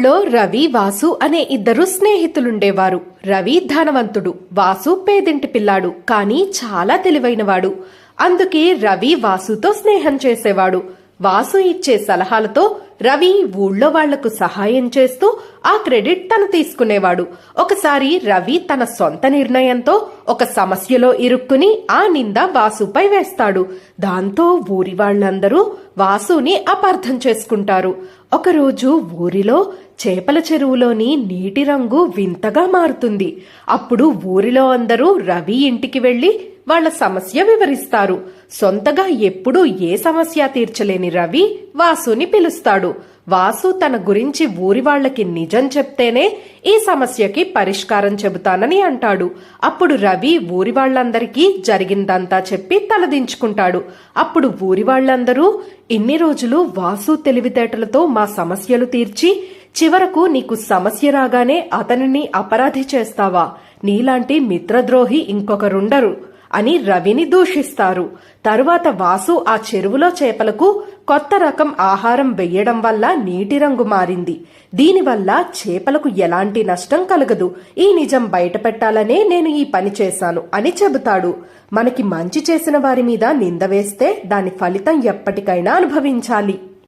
ఊళ్ళో రవి వాసు అనే ఇద్దరు స్నేహితులుండేవారు. రవి ధనవంతుడు, వాసు పేదింటి పిల్లాడు, కానీ చాలా తెలివైనవాడు. అందుకే రవి వాసుతో స్నేహం చేసేవాడు. వాసు ఇచ్చే సలహాలతో రవి ఊళ్ళో వాళ్లకు సహాయం చేస్తూ ఆ క్రెడిట్ తను తీసుకునేవాడు. ఒకసారి రవి తన సొంత నిర్ణయంతో ఒక సమస్యలో ఇరుక్కుని ఆ నింద వాసుపై వేస్తాడు. దాంతో ఊరి వాళ్లందరూ వాసుని అపార్థం చేసుకుంటారు. ఒకరోజు ఊరిలో చేపల చెరువులోని నీటి రంగు వింతగా మారుతుంది. అప్పుడు ఊరిలో అందరూ రవి ఇంటికి వెళ్లి వాళ్ల సమస్య వివరిస్తారు. సొంతగా ఎప్పుడూ ఏ సమస్య తీర్చలేని రవి వాసుని పిలుస్తాడు. వాసు తన గురించి ఊరి వాళ్లకి నిజం చెప్తేనే ఈ సమస్యకి పరిష్కారం చెబుతానని అంటాడు. అప్పుడు రవి ఊరి వాళ్లందరికీ జరిగిందంతా చెప్పి తలదించుకుంటాడు. అప్పుడు ఊరి వాళ్లందరూ, ఇన్ని రోజులు వాసు తెలివితేటలతో మా సమస్యలు తీర్చి చివరకు నీకు సమస్య రాగానే అతనిని అపరాధి చేస్తావా? నీలాంటి మిత్రద్రోహి ఇంకొకరుండరు అని రవిని దూషిస్తారు. తరువాత వాసు ఆ చెరువులో చేపలకు కొత్త రకం ఆహారం వెయ్యడం వల్ల నీటి రంగు మారింది. దీనివల్ల చేపలకు ఎలాంటి నష్టం కలగదు. ఈ నిజం బయటపెట్టాలనే నేను ఈ పని చేశాను అని చెబుతాడు. మనకి మంచి చేసిన వారి మీద నింద వేస్తే దాని ఫలితం ఎప్పటికైనా అనుభవించాలి.